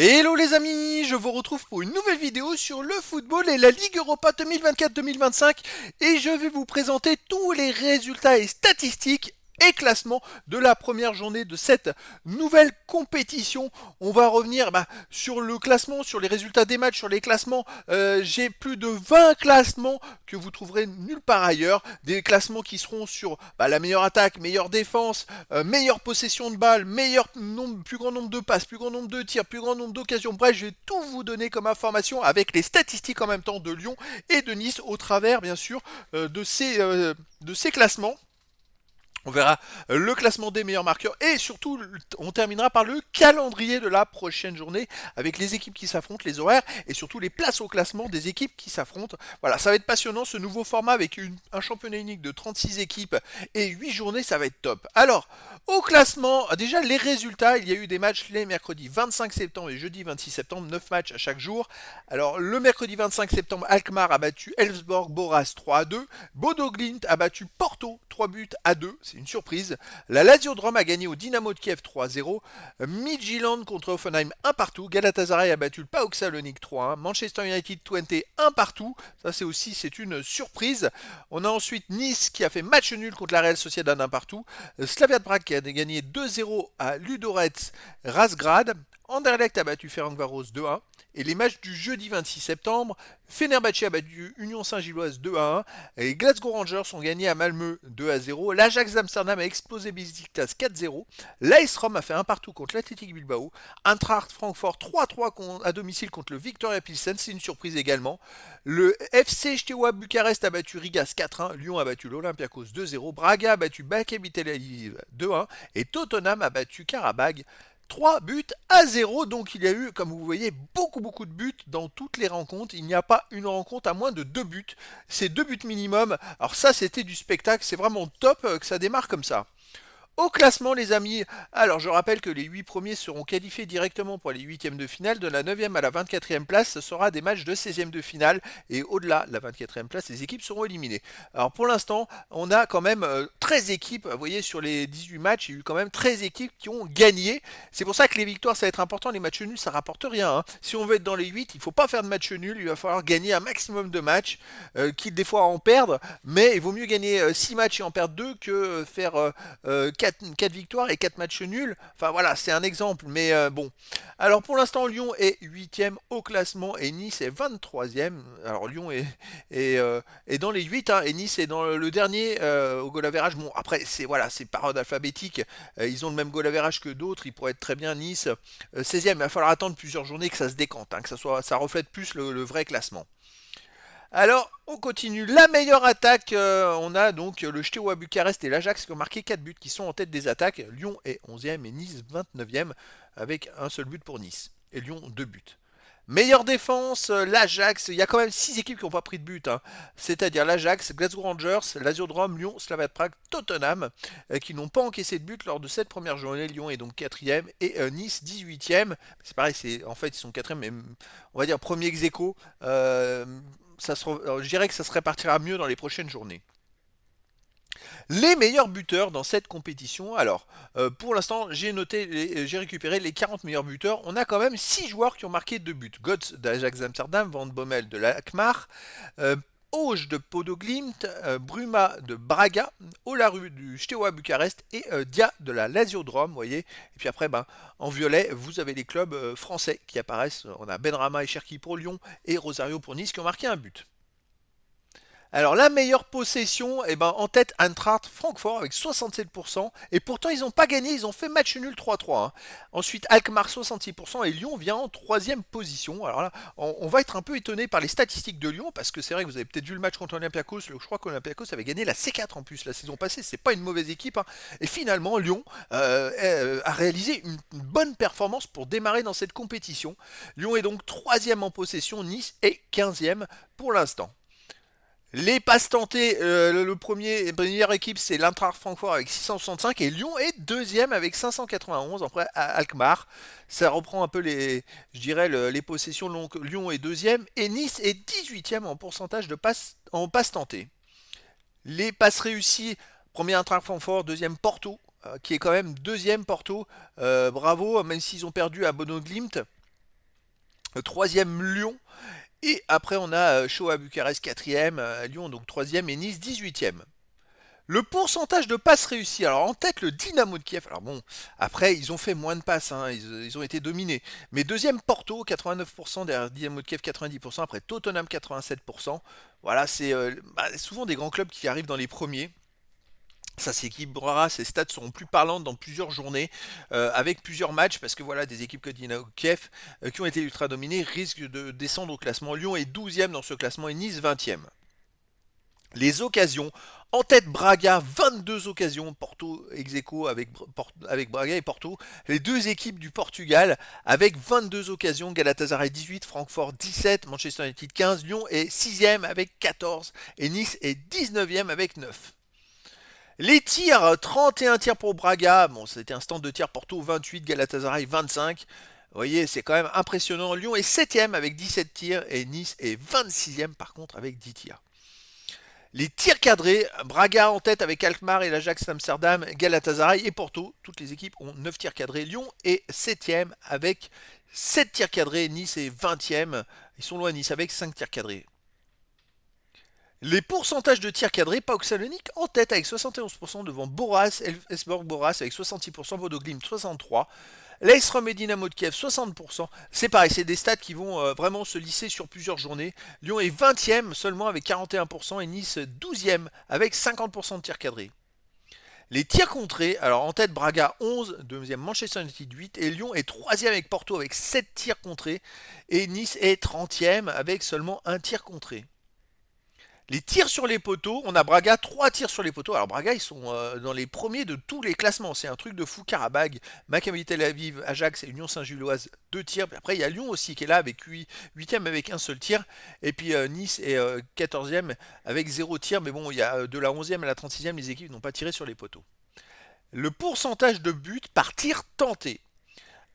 Hello les amis, je vous retrouve pour une nouvelle vidéo sur le football et la Ligue Europa 2024-2025 et je vais vous présenter tous les résultats et statistiques et classements de la première journée de cette nouvelle compétition. On va revenir sur le classement, sur les résultats des matchs, sur les classements. J'ai plus de 20 classements que vous trouverez nulle part ailleurs. Des classements qui seront sur la meilleure attaque, meilleure défense, meilleure possession de balle, plus grand nombre de passes, plus grand nombre de tirs, plus grand nombre d'occasions. Bref, je vais tout vous donner comme information avec les statistiques en même temps de Lyon et de Nice au travers, bien sûr, de ces classements. On verra le classement des meilleurs marqueurs et surtout on terminera par le calendrier de la prochaine journée avec les équipes qui s'affrontent, les horaires et surtout les places au classement des équipes qui s'affrontent. Voilà, ça va être passionnant ce nouveau format avec un championnat unique de 36 équipes et 8 journées, ça va être top. Alors, au classement, déjà les résultats, il y a eu des matchs les mercredis 25 septembre et jeudi 26 septembre, 9 matchs à chaque jour. Alors, le mercredi 25 septembre, Alkmaar a battu Elfsborg Boras 3-2, Bodo Glimt a battu Porto 3 buts à 2, c'est une surprise. La Lazio de Rome a gagné au Dynamo de Kiev 3-0. Midtjylland contre Hoffenheim 1 partout. Galatasaray a battu le PAOK Salonique 3-1. Manchester United Twente 1 partout. Ça c'est une surprise. On a ensuite Nice qui a fait match nul contre la Real Sociedad 1 partout. Slavia de Prague qui a gagné 2-0 à Ludogorets Razgrad. Anderlecht a battu Ferencváros 2-1. Et les matchs du jeudi 26 septembre, Fenerbahçe a battu Union Saint-Gilloise 2-1 et Glasgow Rangers ont gagné à Malmö 2-0. L'Ajax d'Amsterdam a explosé Besiktas 4-0. L'AS Rome a fait un partout contre l'Athletic Bilbao. Eintracht Francfort 3-3 à domicile contre le Victoria Pilsen, c'est une surprise également. Le FC Steaua Bucarest a battu Rigas 4-1. Lyon a battu l'Olympiakos 2-0. Braga a battu Maccabi Tel Aviv 2-1 et Tottenham a battu Karabag 3 buts à 0. Donc il y a eu, comme vous voyez, beaucoup de buts dans toutes les rencontres. Il n'y a pas une rencontre à moins de 2 buts. C'est 2 buts minimum. Alors ça, c'était du spectacle. C'est vraiment top que ça démarre comme ça. Au classement, les amis, alors je rappelle que les 8 premiers seront qualifiés directement pour les huitièmes de finale. De la 9e à la 24e place, ce sera des matchs de 16e de finale. Et au-delà, la 24e place, les équipes seront éliminées. Alors pour l'instant, on a quand même 13 équipes. Vous voyez, sur les 18 matchs, il y a eu quand même 13 équipes qui ont gagné. C'est pour ça que les victoires, ça va être important. Les matchs nuls, ça rapporte rien, hein. Si on veut être dans les 8, il ne faut pas faire de matchs nuls. Il va falloir gagner un maximum de matchs, quitte des fois à en perdre. Mais il vaut mieux gagner 6 matchs et en perdre 2 que faire 4 victoires et 4 matchs nuls. Enfin voilà, c'est un exemple, mais bon. Alors pour l'instant, Lyon est 8e au classement et Nice est 23e. Alors Lyon est dans les 8 hein, et Nice est dans le dernier au goal average. Bon, après, c'est par ordre alphabétique. Ils ont le même goal average que d'autres. Ils pourraient être très bien Nice 16e. Il va falloir attendre plusieurs journées que ça se décante, hein, que ça reflète plus le vrai classement. Alors, on continue. La meilleure attaque, on a donc le Steaua Bucarest et l'Ajax qui ont marqué 4 buts, qui sont en tête des attaques. Lyon est 11e et Nice 29e, avec un seul but pour Nice. Et Lyon, 2 buts. Meilleure défense, l'Ajax. Il y a quand même 6 équipes qui n'ont pas pris de but, hein. C'est-à-dire l'Ajax, Glasgow Rangers, Lazio de Rome, Lyon, Slavia de Prague, Tottenham, qui n'ont pas encaissé de but lors de cette première journée. Lyon est donc 4e et Nice 18e. C'est pareil, en fait, ils sont 4e, mais on va dire premier ex aequo. Je dirais que ça se répartira mieux dans les prochaines journées. Les meilleurs buteurs dans cette compétition. Alors, pour l'instant, j'ai récupéré les 40 meilleurs buteurs. On a quand même 6 joueurs qui ont marqué 2 buts. Götze d'Ajax Amsterdam, Van Bommel de l'Alkmaar, euh, Auge de Bodo Glimt, Bruma de Braga, Olaru du Steaua Bucarest et Dia de la Lazio de Rome, vous voyez. Et puis après, en violet, vous avez les clubs français qui apparaissent. On a Benrahma et Cherki pour Lyon et Rosario pour Nice qui ont marqué un but. Alors la meilleure possession, en tête Eintracht Francfort avec 67%. Et pourtant ils n'ont pas gagné, ils ont fait match nul 3-3, hein. Ensuite Alkmaar 66% et Lyon vient en troisième position. Alors là, on va être un peu étonné par les statistiques de Lyon parce que c'est vrai que vous avez peut-être vu le match contre Olympiakos. Je crois qu'Olympiakos avait gagné la C4 en plus la saison passée. C'est pas une mauvaise équipe, hein. Et finalement Lyon a réalisé une bonne performance pour démarrer dans cette compétition. Lyon est donc troisième en possession, Nice est 15e pour l'instant. Les passes tentées, première équipe c'est l'Eintracht Francfort avec 665 et Lyon est deuxième avec 591 après Alkmaar. Ça reprend un peu je dirais les possessions. Donc Lyon est deuxième et Nice est 18e en pourcentage en passes tentées. Les passes réussies, premier Eintracht Francfort, deuxième Porto, qui est quand même deuxième Porto. Bravo, même s'ils ont perdu à Bodo Glimt. Troisième Lyon. Et après on a Shoah Bucarest quatrième, Lyon donc troisième et Nice 18e. Le pourcentage de passes réussies. Alors en tête le Dynamo de Kiev. Alors bon, après ils ont fait moins de passes, hein, ils ont été dominés. Mais deuxième Porto 89% derrière Dynamo de Kiev 90%. Après Tottenham 87%. Voilà, c'est souvent des grands clubs qui arrivent dans les premiers. Ça s'équilibrera, ces stats seront plus parlantes dans plusieurs journées, avec plusieurs matchs, parce que voilà, des équipes comme Dynamo Kiev, qui ont été ultra dominées, risquent de descendre au classement. Lyon est 12e dans ce classement et Nice 20e. Les occasions, en tête Braga, 22 occasions, Porto ex aequo avec Braga et Porto, les deux équipes du Portugal avec 22 occasions, Galatasaray 18, Francfort 17, Manchester United 15, Lyon est 6e avec 14 et Nice est 19e avec 9. Les tirs, 31 tirs pour Braga, bon c'était un stand de tir Porto 28, Galatasaray 25. Vous voyez, c'est quand même impressionnant. Lyon est 7e avec 17 tirs et Nice est 26e par contre avec 10 tirs. Les tirs cadrés, Braga en tête avec Alkmaar et l'Ajax Amsterdam, Galatasaray et Porto. Toutes les équipes ont 9 tirs cadrés. Lyon est 7e avec 7 tirs cadrés. Nice est 20e. Ils sont loin Nice avec 5 tirs cadrés. Les pourcentages de tirs cadrés, PAOK Salonique en tête avec 71% devant Boras, Elfsborg Boras avec 66%, Bodo Glimt 63%, l'AS Rome et Dynamo de Kiev 60%. C'est pareil, c'est des stats qui vont vraiment se lisser sur plusieurs journées. Lyon est 20e seulement avec 41% et Nice 12e avec 50% de tirs cadrés. Les tirs contrés, alors en tête Braga 11, deuxième Manchester United 8 et Lyon est 3e avec Porto avec 7 tirs contrés et Nice est 30e avec seulement un tir contré. Les tirs sur les poteaux, on a Braga, 3 tirs sur les poteaux. Alors Braga, ils sont dans les premiers de tous les classements. C'est un truc de fou. Karabag, Maccabi Tel Aviv, Ajax et Union Saint-Gilloise, 2 tirs. Puis après, il y a Lyon aussi qui est là avec 8e avec un seul tir. Et puis Nice est 14e avec 0 tir. Mais bon, il y a de la 11e à la 36e, les équipes n'ont pas tiré sur les poteaux. Le pourcentage de buts par tir tenté.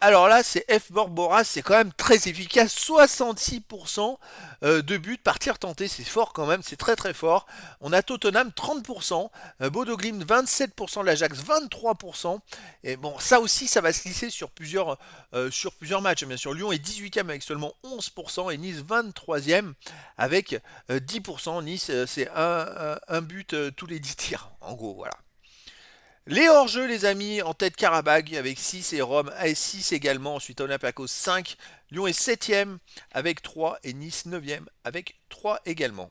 Alors là, c'est Elfsborg Boras, c'est quand même très efficace. 66% de buts par tir tenté, c'est fort quand même, c'est très très fort. On a Tottenham 30%, Bodo Glimt 27%, l'Ajax 23%. Et bon, ça aussi, ça va se lisser sur plusieurs matchs. Bien sûr, Lyon est 18e avec seulement 11% et Nice 23e avec 10%. Nice, c'est un but tous les 10 tirs, en gros, voilà. Les hors-jeux, les amis, en tête Karabag avec 6 et Rome à 6 également. Ensuite, Olympiakos 5. Lyon est 7e avec 3 et Nice 9e avec 3 également.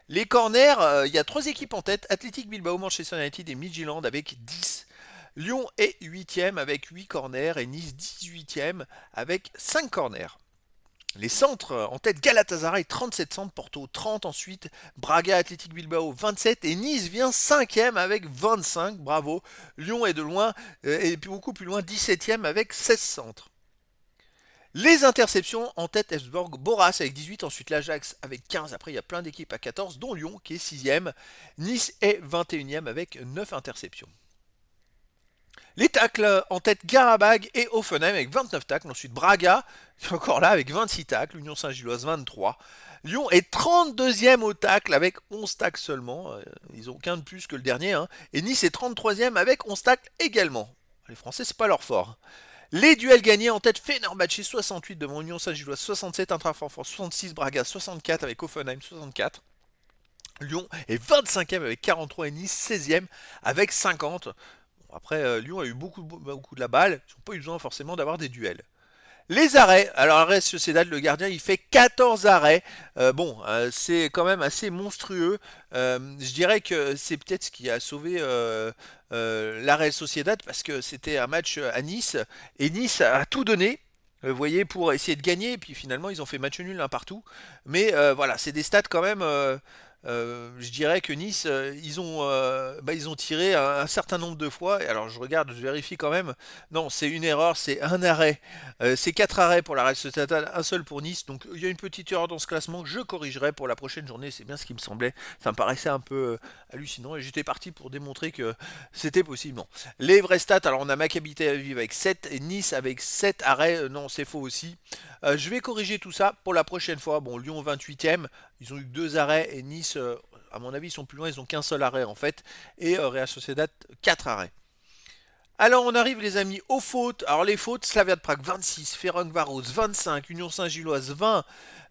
Les corners, il y a 3 équipes en tête. Athletic Bilbao, Manchester United et Midtjylland avec 10. Lyon est 8e avec 8 corners et Nice 18e avec 5 corners. Les centres en tête Galatasaray 37 centres, Porto 30 ensuite, Braga Athletic Bilbao 27 et Nice vient 5e avec 25, bravo. Lyon est de loin et beaucoup plus loin 17e avec 16 centres. Les interceptions en tête Elfsborg Boras avec 18, ensuite l'Ajax avec 15, après il y a plein d'équipes à 14 dont Lyon qui est 6e, Nice est 21e avec 9 interceptions. Les tacles en tête Garabag et Offenheim avec 29 tacles. Ensuite Braga, qui est encore là avec 26 tacles. Union Saint-Gilloise 23. Lyon est 32e au tacle avec 11 tacles seulement. Ils n'ont qu'un de plus que le dernier. Hein. Et Nice est 33e avec 11 tacles également. Les Français, c'est pas leur fort. Les duels gagnés en tête Fenerbahçe 68 devant Union Saint-Gilloise 67, Eintracht Francfort 66, Braga 64 avec Offenheim 64. Lyon est 25e avec 43 et Nice 16e avec 50. Après, Lyon a eu beaucoup de la balle, ils n'ont pas eu besoin forcément d'avoir des duels. Les arrêts, alors Real Sociedad, le gardien, il fait 14 arrêts. C'est quand même assez monstrueux. Je dirais que c'est peut-être ce qui a sauvé la Real Sociedad parce que c'était un match à Nice et Nice a tout donné. Vous voyez, pour essayer de gagner, et puis finalement ils ont fait match nul un partout. Mais voilà, c'est des stats quand même. Je dirais que Nice, ils ont tiré un certain nombre de fois. Et alors je regarde, je vérifie quand même. Non, c'est une erreur, c'est un arrêt. C'est 4 arrêts pour la Real Sociedad, un seul pour Nice. Donc il y a une petite erreur dans ce classement que je corrigerai pour la prochaine journée. C'est bien ce qui me semblait. Ça me paraissait un peu hallucinant et j'étais parti pour démontrer que c'était possible. Non. Les vrais stats, alors on a Maccabi Tel Aviv avec 7 et Nice avec 7 arrêts. Non, c'est faux aussi. Je vais corriger tout ça pour la prochaine fois. Bon, Lyon 28e. Ils ont eu 2 arrêts et Nice, à mon avis, ils sont plus loin, ils ont qu'un seul arrêt en fait. Et Real Sociedad, 4 arrêts. Alors on arrive les amis aux fautes. Alors les fautes, Slavia de Prague 26, Ferencváros 25, Union Saint-Gilloise 20.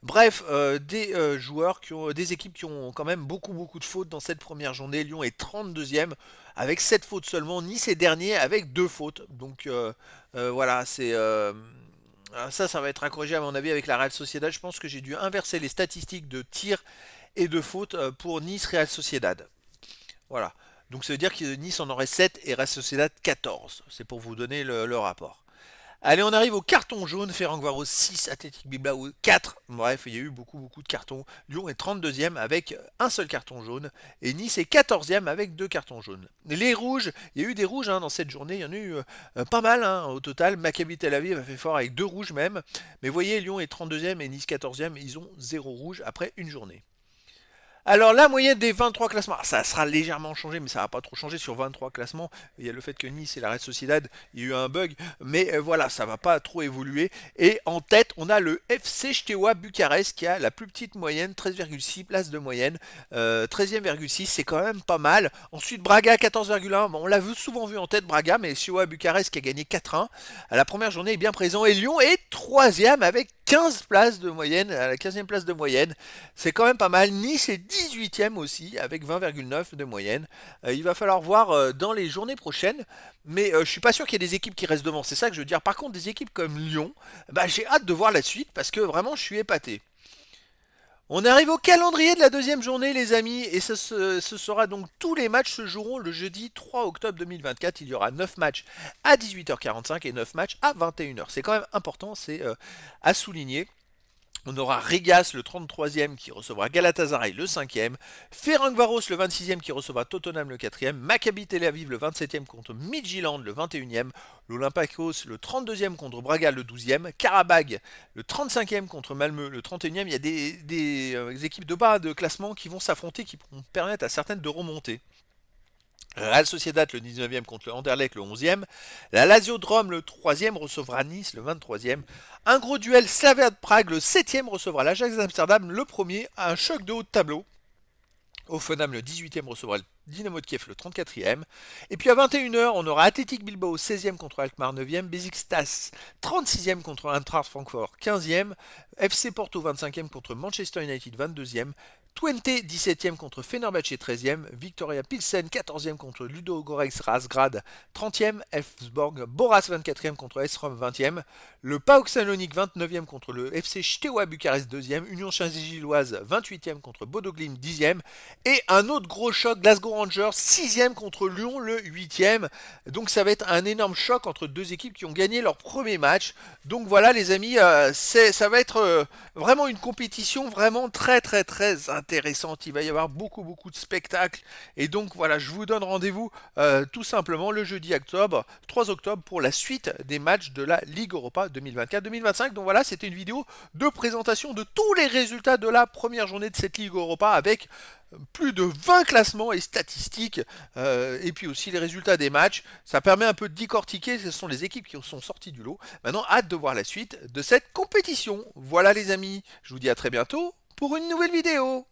Bref, des joueurs qui ont des équipes qui ont quand même beaucoup de fautes dans cette première journée. Lyon est 32e avec 7 fautes seulement. Nice est dernier avec 2 fautes. Donc voilà, c'est ça va être à corriger à mon avis avec la Real Sociedad. Je pense que j'ai dû inverser les statistiques de tirs et de fautes pour Nice Real Sociedad. Voilà. Donc ça veut dire que Nice en aurait 7 et Real Sociedad 14. C'est pour vous donner le rapport. Allez, on arrive au carton jaune. Ferencváros 6, Athletic Bilbao 4. Bref, il y a eu beaucoup de cartons. Lyon est 32e avec un seul carton jaune. Et Nice est 14e avec 2 cartons jaunes. Les rouges, il y a eu des rouges dans cette journée. Il y en a eu pas mal au total. Maccabi Tel Aviv a fait fort avec 2 rouges même. Mais vous voyez, Lyon est 32e et Nice 14e. Ils ont 0 rouge après une journée. Alors la moyenne des 23 classements, ça sera légèrement changé, mais ça va pas trop changer sur 23 classements. Il y a le fait que Nice et la Real Sociedad, il y a eu un bug, mais voilà, ça va pas trop évoluer. Et en tête, on a le FC Steaua Bucarest qui a la plus petite moyenne, 13,6 places de moyenne. 13e,6, c'est quand même pas mal. Ensuite Braga 14,1, bon, on l'a souvent vu en tête Braga, mais Steaua Bucarest qui a gagné 4-1. À la première journée est bien présent. Et Lyon est 3e avec 15 places de moyenne, à la 15e place de moyenne. C'est quand même pas mal. Nice est 18e aussi, avec 20,9 de moyenne. Il va falloir voir dans les journées prochaines, mais je suis pas sûr qu'il y ait des équipes qui restent devant. C'est ça que je veux dire. Par contre, des équipes comme Lyon, bah, j'ai hâte de voir la suite, parce que vraiment, je suis épaté. On arrive au calendrier de la deuxième journée, les amis, et ce sera donc tous les matchs se joueront le jeudi 3 octobre 2024. Il y aura 9 matchs à 18h45 et 9 matchs à 21h. C'est quand même important, c'est à souligner. On aura Rigas le 33e qui recevra Galatasaray le 5e, Ferencváros le 26e qui recevra Tottenham le 4e, Maccabi Tel Aviv le 27e contre Midtjylland le 21e, l'Olympiakos le 32e contre Braga le 12e, Karabag le 35e contre Malmö le 31e. Il y a des équipes de bas de classement qui vont s'affronter, qui pourront permettre à certaines de remonter. Real Sociedad le 19e contre le Anderlecht le 11e. La Lazio de Rome le 3e recevra Nice le 23e. Un gros duel Slavia de Prague le 7e recevra l'Ajax d'Amsterdam le 1er. Un choc de haut de tableau. Offenham le 18e recevra le Dynamo de Kiev le 34e. Et puis à 21h, on aura Athletic Bilbao 16e contre Alkmaar 9e, Besiktas 36e contre Eintracht Francfort 15e, FC Porto 25e contre Manchester United 22e, Twente 17e contre Fenerbahçe 13e, Victoria Pilsen 14e contre Ludogorets Razgrad 30e, Elfsborg Boras 24e contre AS Rome 20e, le PAOK Salonique 29e contre le FC Steaua Bucarest 2e, Union Saint-Gilloise 28e contre Bodo Glimt 10e, et un autre gros choc, Glasgow Rangers 6e contre Lyon le 8e. Donc ça va être un énorme choc entre deux équipes qui ont gagné leur premier match. Donc voilà les amis, ça va être vraiment une compétition vraiment très intéressante. Il va y avoir beaucoup de spectacles. Et donc voilà, je vous donne rendez-vous tout simplement le jeudi 3 octobre pour la suite des matchs de la Ligue Europa 2024-2025. Donc voilà, c'était une vidéo de présentation de tous les résultats de la première journée de cette Ligue Europa avec plus de 20 classements et statistiques, et puis aussi les résultats des matchs. Ça permet un peu de décortiquer, ce sont les équipes qui sont sorties du lot. Maintenant, hâte de voir la suite de cette compétition. Voilà les amis, je vous dis à très bientôt pour une nouvelle vidéo.